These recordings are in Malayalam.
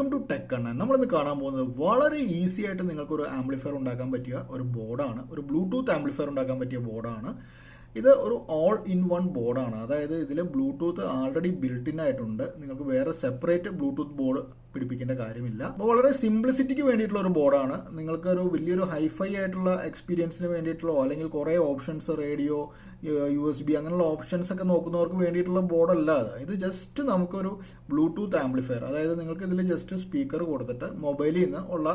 Welcome to tech Kannan. നമ്മളിന്ന് കാണാൻ പോകുന്നത് വളരെ ഈസി ആയിട്ട് നിങ്ങൾക്ക് ഒരു ആംപ്ലിഫയർ ഉണ്ടാക്കാൻ പറ്റിയ ഒരു ബോർഡാണ്. ഒരു ബ്ലൂടൂത്ത് ആംപ്ലിഫയർ ഉണ്ടാക്കാൻ പറ്റിയ ബോർഡാണ് ഇത്. ഒരു ഓൾ ഇൻ വൺ ബോർഡാണ്. അതായത് ഇതിൽ ബ്ലൂടൂത്ത് ആൾറെഡി ബിൽറ്റ് ഇൻ ആയിട്ടുണ്ട്. നിങ്ങൾക്ക് വേറെ സെപ്പറേറ്റ് ബ്ലൂടൂത്ത് ബോർഡ് പിടിപ്പിക്കേണ്ട കാര്യമില്ല. അപ്പോൾ വളരെ സിംപ്ലിസിറ്റിക്ക് വേണ്ടിയിട്ടുള്ള ഒരു ബോർഡാണ്. നിങ്ങൾക്ക് ഒരു വലിയൊരു ഹൈഫൈ ആയിട്ടുള്ള എക്സ്പീരിയൻസിന് വേണ്ടിയിട്ടുള്ളോ അല്ലെങ്കിൽ കുറേ ഓപ്ഷൻസ്, റേഡിയോ, USB അങ്ങനെയുള്ള ഓപ്ഷൻസ് ഒക്കെ നോക്കുന്നവർക്ക് വേണ്ടിയിട്ടുള്ള ബോർഡല്ല അത്. ഇത് ജസ്റ്റ് നമുക്കൊരു ബ്ലൂടൂത്ത് ആംപ്ലിഫയർ, അതായത് നിങ്ങൾക്ക് ഇതിൽ ജസ്റ്റ് സ്പീക്കർ കൊടുത്തിട്ട് മൊബൈലിൽ നിന്ന് ഉള്ള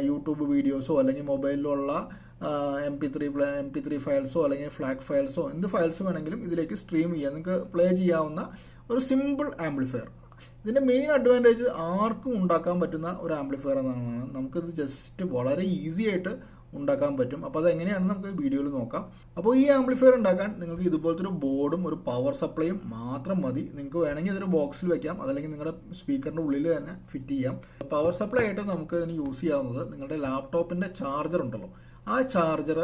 യൂട്യൂബ് വീഡിയോസോ അല്ലെങ്കിൽ മൊബൈലിലുള്ള MP3 ഫയൽസോ അല്ലെങ്കിൽ ഫ്ലാഗ് ഫയൽസോ എന്ത് ഫയൽസ് വേണമെങ്കിലും ഇതിലേക്ക് സ്ട്രീം ചെയ്യാം, നിങ്ങൾക്ക് പ്ലേ ചെയ്യാവുന്ന ഒരു സിമ്പിൾ ആംപ്ലിഫയർ. ഇതിന്റെ മെയിൻ അഡ്വാൻറ്റേജ് ആർക്കും ഉണ്ടാക്കാൻ പറ്റുന്ന ഒരു ആംപ്ലിഫയർ എന്നാണ്. നമുക്കിത് ജസ്റ്റ് വളരെ ഈസി ആയിട്ട് ഉണ്ടാക്കാൻ പറ്റും. അപ്പോൾ അതെങ്ങനെയാണെന്ന് നമുക്ക് വീഡിയോയിൽ നോക്കാം. അപ്പോൾ ഈ ആംപ്ലിഫയർ ഉണ്ടാക്കാൻ നിങ്ങൾക്ക് ഇതുപോലത്തെ ഒരു ബോർഡും ഒരു പവർ സപ്ലൈയും മാത്രം മതി. നിങ്ങൾക്ക് വേണമെങ്കിൽ ഇതൊരു ബോക്സിൽ വെക്കാം, അതല്ലെങ്കിൽ നിങ്ങളുടെ സ്പീക്കറിന്റെ ഉള്ളിൽ തന്നെ ഫിറ്റ് ചെയ്യാം. പവർ സപ്ലൈ ആയിട്ട് നമുക്ക് ഇതിന് യൂസ് ചെയ്യാവുന്നത് നിങ്ങളുടെ ലാപ്ടോപ്പിന്റെ ചാർജർ ഉണ്ടല്ലോ, ആ ചാർജർ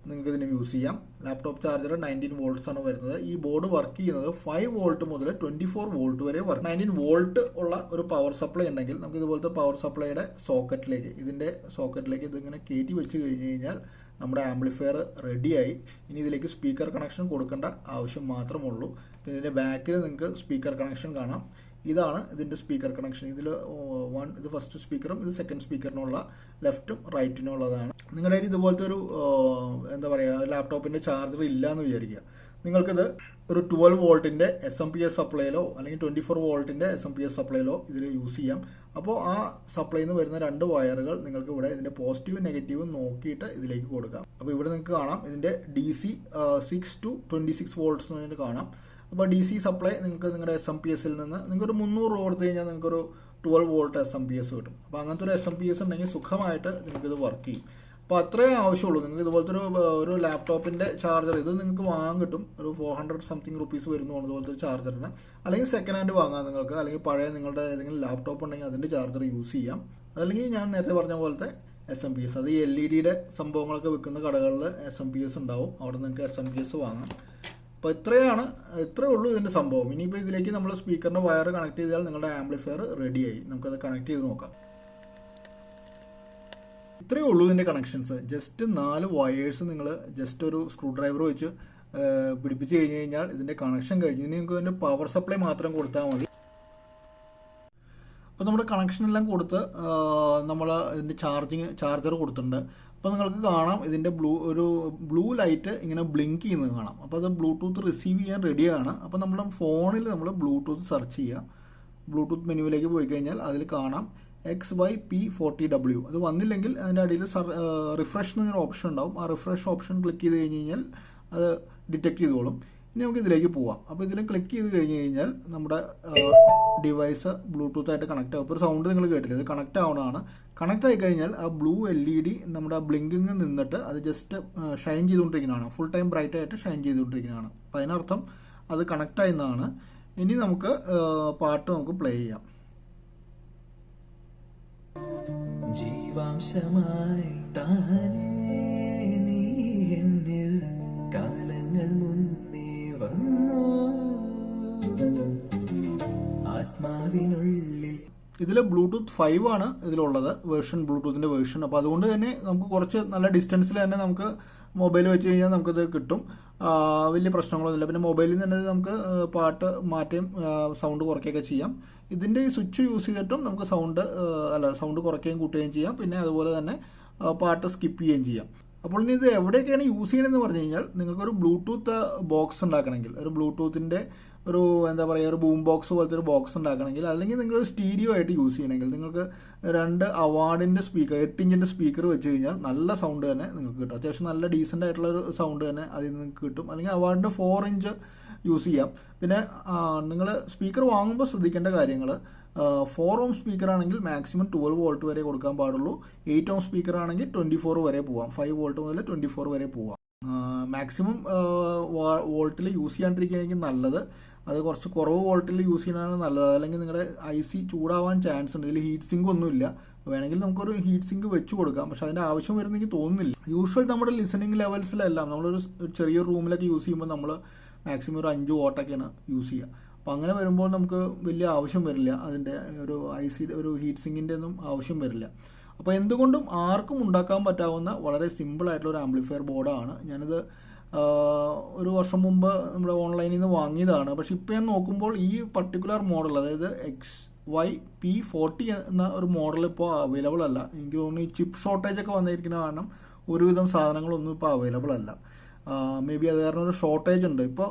നിങ്ങൾക്ക് ഇതിന് യൂസ് ചെയ്യാം. ലാപ്ടോപ്പ് ചാർജർ 19 വോൾട്ട്സ് ആണ് വരുന്നത്. ഈ ബോർഡ് വർക്ക് ചെയ്യുന്നത് 5 വോൾട്ട് മുതൽ 24 വോൾട്ട് വരെ വർക്ക്. 19 വോൾട്ട് ഉള്ള ഒരു പവർ സപ്ലൈ ഉണ്ടെങ്കിൽ നമുക്ക് ഇതുപോലത്തെ പവർ സപ്ലൈയുടെ സോക്കറ്റിലേക്ക്, ഇതിന്റെ സോക്കറ്റിലേക്ക് ഇതിങ്ങനെ കയറ്റി വെച്ച് കഴിഞ്ഞ് കഴിഞ്ഞാൽ നമ്മുടെ ആംപ്ലിഫയർ റെഡിയായി. ഇനി ഇതിലേക്ക് സ്പീക്കർ കണക്ഷൻ കൊടുക്കേണ്ട ആവശ്യം മാത്രമുള്ളൂ. ഇതിന്റെ ബാക്കിൽ നിങ്ങൾക്ക് സ്പീക്കർ കണക്ഷൻ കാണാം. ഇതാണ് ഇതിന്റെ സ്പീക്കർ കണക്ഷൻ. ഇത് ഫസ്റ്റ് സ്പീക്കറും ഇത് സെക്കൻഡ് സ്പീക്കറിനുള്ള ലെഫ്റ്റും റൈറ്റിനും ഉള്ളതാണ്. നിങ്ങളുടെ കയ്യിൽ ഇതുപോലത്തെ ഒരു എന്താ പറയുക ലാപ്ടോപ്പിന്റെ ചാർജർ ഇല്ല എന്ന് വിചാരിക്കുക. നിങ്ങൾക്കിത് ഒരു 12 വോൾട്ടിന്റെ SMPS സപ്ലൈയിലോ അല്ലെങ്കിൽ 24 വോൾട്ടിന്റെ SMPS സപ്ലൈയിലോ ഇതിൽ യൂസ് ചെയ്യാം. അപ്പോൾ ആ സപ്ലൈയിൽ നിന്ന് വരുന്ന 2 വയറുകൾ നിങ്ങൾക്ക് ഇവിടെ ഇതിന്റെ പോസിറ്റീവും നെഗറ്റീവും നോക്കിയിട്ട് ഇതിലേക്ക് കൊടുക്കാം. അപ്പോൾ ഇവിടെ നിങ്ങൾക്ക് കാണാം ഇതിന്റെ DC 6 to 26 വോൾട്ട്സ് എന്ന് കാണാം. അപ്പോൾ DC സപ്ലൈ നിങ്ങൾക്ക് നിങ്ങളുടെ SMPSൽ നിന്ന് നിങ്ങൾക്കൊരു 300 രൂപ കൊടുത്തു കഴിഞ്ഞാൽ നിങ്ങൾക്കൊരു 12 വോൾട്ട് SMPS കിട്ടും. അപ്പോൾ അങ്ങനത്തെ ഒരു SMPS ഉണ്ടെങ്കിൽ സുഖമായിട്ട് നിങ്ങൾക്കിത് വർക്ക് ചെയ്യും. അപ്പോൾ അത്രേ ആവശ്യമുള്ളൂ. നിങ്ങൾക്ക് ഇതുപോലത്തെ ഒരു ലാപ്ടോപ്പിന്റെ ചാർജർ ഇത് നിങ്ങൾക്ക് വാങ്ങാൻ കിട്ടും. ഒരു 400 സംതിങ് റുപ്പീസ് വരുന്നതാണ് ഇതുപോലത്തെ ഒരു ചാർജറിന്. അല്ലെങ്കിൽ സെക്കൻഡ് ഹാൻഡ് വാങ്ങാം നിങ്ങൾക്ക്, അല്ലെങ്കിൽ പഴയ നിങ്ങളുടെ ഏതെങ്കിലും ലാപ്ടോപ്പ് ഉണ്ടെങ്കിൽ അതിന്റെ ചാർജർ യൂസ് ചെയ്യാം. അതല്ലെങ്കിൽ ഞാൻ നേരത്തെ പറഞ്ഞ പോലത്തെ SMPS, അത് LED സംഭവങ്ങളൊക്കെ വിൽക്കുന്ന കടകളിൽ SMPS ഉണ്ടാവും, അവിടെ നിങ്ങൾക്ക് SMPS വാങ്ങാം. അപ്പോൾ ഇത്രയേ ഉള്ളൂ ഇതിന്റെ സംഭവം. ഇനിയിപ്പോൾ ഇതിലേക്ക് നമ്മൾ സ്പീക്കറിന്റെ വയർ കണക്ട് ചെയ്താൽ നിങ്ങളുടെ ആംപ്ലിഫയർ റെഡിയായി. നമുക്കത് കണക്ട് ചെയ്ത് നോക്കാം. ഇത്രയേ ഉള്ളൂ ഇതിന്റെ കണക്ഷൻസ്. ജസ്റ്റ് 4 വയേഴ്സ് നിങ്ങൾ ജസ്റ്റ് ഒരു സ്ക്രൂ ഡ്രൈവർ വെച്ച് പിടിപ്പിച്ച് കഴിഞ്ഞ് കഴിഞ്ഞാൽ ഇതിന്റെ കണക്ഷൻ കഴിഞ്ഞ് ഇനി നിങ്ങൾക്ക് ഇതിന്റെ പവർ സപ്ലൈ മാത്രം കൊടുത്താൽ മതി. അപ്പോൾ നമ്മുടെ കണക്ഷൻ എല്ലാം കൊടുത്ത് നമ്മൾ ഇതിന്റെ ചാർജർ കൊടുത്തിട്ടുണ്ട്. അപ്പോൾ നിങ്ങൾക്ക് കാണാം ഇതിന്റെ ബ്ലൂ ലൈറ്റ് ഇങ്ങനെ ബ്ലിങ്ക് ചെയ്യുന്നത് കാണാം. അപ്പോൾ അത് ബ്ലൂടൂത്ത് റിസീവ് ചെയ്യാൻ റെഡിയാണ്. അപ്പോൾ നമ്മുടെ ഫോണിൽ നമ്മൾ ബ്ലൂടൂത്ത് സെർച്ച് ചെയ്യുക. ബ്ലൂടൂത്ത് മെനുവിലേക്ക് പോയി കഴിഞ്ഞാൽ അതിൽ കാണാം XYP40W. അത് വന്നില്ലെങ്കിൽ അതിൻ്റെ അടിയിൽ റിഫ്രഷ് എന്നൊരു ഓപ്ഷൻ ഉണ്ടാവും. ആ റിഫ്രഷ് ഓപ്ഷൻ ക്ലിക്ക് ചെയ്ത് കഴിഞ്ഞ് കഴിഞ്ഞാൽ അത് ഡിറ്റക്ട് ചെയ്തോളും. ഇനി നമുക്ക് ഇതിലേക്ക് പോവാം. അപ്പോൾ ഇതിൽ ക്ലിക്ക് ചെയ്ത് കഴിഞ്ഞ് കഴിഞ്ഞാൽ നമ്മുടെ ഡിവൈസ് ബ്ലൂടൂത്ത് ആയിട്ട് കണക്ട് ആവും. ഇപ്പോൾ ഒരു സൗണ്ട് നിങ്ങൾ കേട്ടില്ല, ഇത് കണക്ട് ആവുന്നതാണ്. കണക്ട് ആയി കഴിഞ്ഞാൽ ആ ബ്ലൂ LED നമ്മുടെ ബ്ലിങ്കിങ് നിന്നിട്ട് അത് ജസ്റ്റ് ഷൈൻ ചെയ്തുകൊണ്ടിരിക്കുന്നതാണ്. ഫുൾ ടൈം ബ്രൈറ്റ് ആയിട്ട് ഷൈൻ ചെയ്തുകൊണ്ടിരിക്കുന്നതാണ്. അപ്പോൾ അതിനർത്ഥം അത് കണക്ട് ആയെന്നാണ്. ഇനി നമുക്ക് പാട്ട് നമുക്ക് പ്ലേ ചെയ്യാം. ജീവാംശമായി താനേ നീ എന്നിൽ കാലങ്ങൾ മുന്നേ വന്നു ആത്മാവിനുള്ളിൽ. ഇതിൽ ബ്ലൂടൂത്ത് 5 ആണ് ഇതിലുള്ളത് വേർഷൻ, ബ്ലൂടൂത്തിന്റെ വേർഷൻ. അപ്പോൾ അതുകൊണ്ട് തന്നെ നമുക്ക് കുറച്ച് നല്ല ഡിസ്റ്റൻസിൽ തന്നെ നമുക്ക് മൊബൈൽ വെച്ച് കഴിഞ്ഞാൽ നമുക്കത് കിട്ടും. വലിയ പ്രശ്നങ്ങളൊന്നുമില്ല. പിന്നെ മൊബൈലിൽ നിന്ന് തന്നെ നമുക്ക് പാട്ട് മാറ്റുകയും സൗണ്ട് കുറയ്ക്കുകയൊക്കെ ചെയ്യാം. ഇതിന്റെ ഈ സ്വിച്ച് യൂസ് ചെയ്തിട്ടും നമുക്ക് സൗണ്ട് കുറയ്ക്കുകയും കൂട്ടുകയും ചെയ്യാം. പിന്നെ അതുപോലെ തന്നെ പാട്ട് സ്കിപ്പ് ചെയ്യുകയും ചെയ്യാം. അപ്പോൾ ഇനി ഇത് എവിടെയൊക്കെയാണ് യൂസ് ചെയ്യണമെന്ന് പറഞ്ഞു കഴിഞ്ഞാൽ നിങ്ങൾക്കൊരു ബ്ലൂടൂത്ത് ബോക്സ് ഉണ്ടാക്കണമെങ്കിൽ, ഒരു ബ്ലൂടൂത്തിന്റെ ഒരു എന്താ പറയുക ഒരു ബൂം ബോക്സ് പോലത്തെ ഒരു ബോക്സ് ഉണ്ടാക്കണമെങ്കിൽ, അല്ലെങ്കിൽ നിങ്ങൾ സ്റ്റീരിയോ ആയിട്ട് യൂസ് ചെയ്യണമെങ്കിൽ നിങ്ങൾക്ക് 2 അവാർഡിന്റെ സ്പീക്കർ 8 ഇഞ്ചിന്റെ സ്പീക്കർ വെച്ച് കഴിഞ്ഞാൽ നല്ല സൗണ്ട് തന്നെ നിങ്ങൾക്ക് കിട്ടും. അത്യാവശ്യം നല്ല ഡീസന്റ് ആയിട്ടുള്ള ഒരു സൗണ്ട് തന്നെ അതിൽ നിങ്ങൾക്ക് കിട്ടും. അല്ലെങ്കിൽ അവാർഡിന്റെ 4 ഇഞ്ച് യൂസ് ചെയ്യാം. പിന്നെ നിങ്ങൾ സ്പീക്കർ വാങ്ങുമ്പോൾ ശ്രദ്ധിക്കേണ്ട കാര്യങ്ങൾ, 4 ഓം സ്പീക്കർ ആണെങ്കിൽ മാക്സിമം 12 വോൾട്ട് വരെ കൊടുക്കാൻ പാടുള്ളൂ. 8 ഓം സ്പീക്കർ ആണെങ്കിൽ 24 വരെ പോവാം. 5 വോൾട്ട് മുതൽ 24 വരെ പോവാം. മാക്സിമം വോൾട്ടിൽ യൂസ് ചെയ്യാണ്ടിരിക്കുകയാണെങ്കിൽ നല്ലത്. അത് കുറച്ച് കുറവ് വോൾട്ടിൽ യൂസ് ചെയ്യാനാണ് നല്ലത്. അല്ലെങ്കിൽ നിങ്ങളുടെ IC ചൂടാവാൻ ചാൻസ് ഉണ്ട്. ഇതിൽ ഹീറ്റ് സിങ്ക് ഒന്നുമില്ല. വേണമെങ്കിൽ നമുക്കൊരു ഹീറ്റ് സിങ്ക് വെച്ച് കൊടുക്കാം, പക്ഷെ അതിന്റെ ആവശ്യം വരുന്നെങ്കിൽ തോന്നുന്നില്ല. യൂഷ്വൽ നമ്മുടെ ലിസണിങ് ലെവൽസിലെല്ലാം നമ്മളൊരു ചെറിയ റൂമിലൊക്കെ യൂസ് ചെയ്യുമ്പോൾ നമ്മൾ മാക്സിമം ഒരു 5 വാട്ടൊക്കെയാണ് യൂസ് ചെയ്യുക. അപ്പോൾ അങ്ങനെ വരുമ്പോൾ നമുക്ക് വലിയ ആവശ്യം വരില്ല, അതിൻ്റെ ഒരു ഹീറ്റ് സിങ്കിൻ്റെ ഒന്നും ആവശ്യം വരില്ല. അപ്പോൾ എന്തുകൊണ്ടും ആർക്കും ഉണ്ടാക്കാൻ പറ്റാവുന്ന വളരെ സിമ്പിൾ ആയിട്ടുള്ള ഒരു ആംപ്ലിഫയർ ബോർഡാണ്. ഞാനിത് ഒരു വർഷം മുമ്പ് നമ്മുടെ ഓൺലൈനിൽ നിന്ന് വാങ്ങിയതാണ്. പക്ഷെ ഇപ്പോൾ ഞാൻ നോക്കുമ്പോൾ ഈ പർട്ടിക്കുലർ മോഡൽ, അതായത് XYP40 എന്ന ഒരു മോഡൽ ഇപ്പോൾ അവൈലബിൾ അല്ല. എനിക്ക് തോന്നുന്നു ഈ ചിപ്പ് ഷോർട്ടേജ് ഒക്കെ വന്നിരിക്കുന്ന കാരണം ഒരുവിധം സാധനങ്ങളൊന്നും ഇപ്പോൾ അവൈലബിൾ അല്ല. മേ ബി അത് കാരണം ഒരു ഷോർട്ടേജ് ഉണ്ട്. ഇപ്പോൾ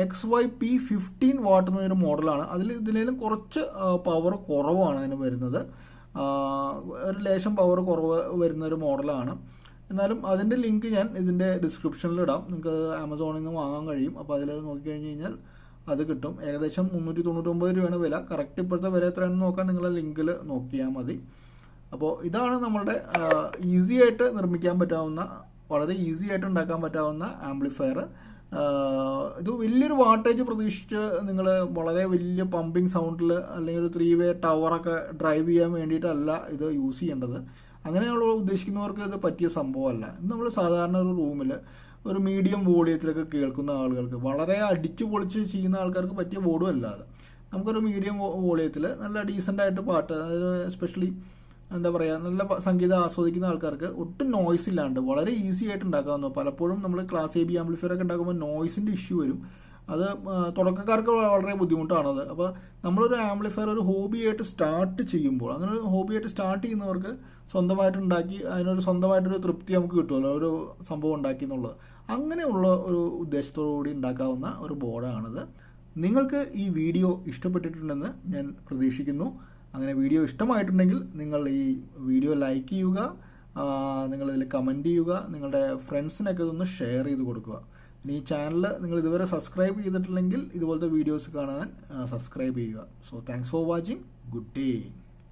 XYP15 വാട്ട് എന്നൊരു മോഡലാണ്. ഇതിലും കുറച്ച് പവർ കുറവാണ് അതിന് വരുന്നത്. ഒരു ലേശം പവർ കുറവ് വരുന്ന ഒരു മോഡലാണ്. എന്നാലും അതിൻ്റെ ലിങ്ക് ഞാൻ ഇതിൻ്റെ ഡിസ്ക്രിപ്ഷനിൽ ഇടാം. നിങ്ങൾക്ക് ആമസോണിൽ നിന്ന് വാങ്ങാൻ കഴിയും. അപ്പോൾ അതിൽ നോക്കിക്കഴിഞ്ഞ് കഴിഞ്ഞാൽ അത് കിട്ടും. ഏകദേശം 399 രൂപയാണ് വില. കറക്റ്റ് ഇപ്പോഴത്തെ വില എത്രയാണെന്ന് നോക്കാൻ നിങ്ങളുടെ ലിങ്കിൽ നോക്കിയാൽ മതി. അപ്പോൾ ഇതാണ് നമ്മളുടെ ഈസി ആയിട്ട് നിർമ്മിക്കാൻ പറ്റാവുന്ന, വളരെ ഈസി ആയിട്ട് ഉണ്ടാക്കാൻ പറ്റാവുന്ന ആംപ്ലിഫയർ. ഇത് വലിയൊരു വാട്ടേജ് പ്രതീക്ഷിച്ച് നിങ്ങൾ വളരെ വലിയ പമ്പിങ് സൗണ്ടിൽ അല്ലെങ്കിൽ ഒരു 3-വേ ടവറൊക്കെ ഡ്രൈവ് ചെയ്യാൻ വേണ്ടിയിട്ടല്ല ഇത് യൂസ് ചെയ്യേണ്ടത്. അങ്ങനെയുള്ള ഉദ്ദേശിക്കുന്നവർക്ക് ഇത് പറ്റിയ സംഭവമല്ല. ഇത് നമ്മൾ സാധാരണ ഒരു റൂമിൽ ഒരു മീഡിയം വോളിയത്തിലൊക്കെ കേൾക്കുന്ന ആളുകൾക്ക്, വളരെ അടിച്ചു പൊളിച്ച് ചെയ്യുന്ന ആൾക്കാർക്ക് പറ്റിയ ബോർഡും അല്ലാതെ നമുക്കൊരു മീഡിയം വോളിയത്തിൽ നല്ല ഡീസൻ്റായിട്ട് പാട്ട്, അതായത് എസ്പെഷ്യലി എന്താ പറയുക, നല്ല സംഗീതം ആസ്വദിക്കുന്ന ആൾക്കാർക്ക് ഒട്ടും നോയ്സ് ഇല്ലാണ്ട് വളരെ ഈസി ആയിട്ട് ഉണ്ടാക്കാവുന്ന. പലപ്പോഴും നമ്മൾ ക്ലാസ് AB ആംപ്ലിഫയർ ഒക്കെ ഉണ്ടാക്കുമ്പോൾ നോയ്സിൻ്റെ ഇഷ്യൂ വരും. അത് തുടക്കക്കാർക്ക് വളരെ ബുദ്ധിമുട്ടാണത്. അപ്പോൾ നമ്മളൊരു ആംപ്ലിഫയർ ഒരു ഹോബിയായിട്ട് സ്റ്റാർട്ട് ചെയ്യുമ്പോൾ, അങ്ങനെ ഒരു ഹോബിയായിട്ട് സ്റ്റാർട്ട് ചെയ്യുന്നവർക്ക് സ്വന്തമായിട്ട് ഉണ്ടാക്കി അതിനൊരു സ്വന്തമായിട്ടൊരു തൃപ്തി നമുക്ക് കിട്ടുമല്ലോ, ഒരു സംഭവം ഉണ്ടാക്കി എന്നുള്ളത്. അങ്ങനെയുള്ള ഒരു ഉദ്ദേശത്തോടു കൂടി ഉണ്ടാക്കാവുന്ന ഒരു ബോർഡാണിത്. നിങ്ങൾക്ക് ഈ വീഡിയോ ഇഷ്ടപ്പെട്ടിട്ടുണ്ടെന്ന് ഞാൻ പ്രതീക്ഷിക്കുന്നു. അങ്ങനെ വീഡിയോ ഇഷ്ടമായിട്ടുണ്ടെങ്കിൽ നിങ്ങൾ ഈ വീഡിയോ ലൈക്ക് ചെയ്യുക, നിങ്ങളിതിൽ കമൻറ്റ് ചെയ്യുക, നിങ്ങളുടെ ഫ്രണ്ട്സിനൊക്കെ ഇതൊന്ന് ഷെയർ ചെയ്ത് കൊടുക്കുക. ഇനി ഈ ചാനൽ നിങ്ങൾ ഇതുവരെ സബ്സ്ക്രൈബ് ചെയ്തിട്ടില്ലെങ്കിൽ ഇതുപോലത്തെ വീഡിയോസ് കാണാൻ സബ്സ്ക്രൈബ് ചെയ്യുക. So thanks for watching. Good day.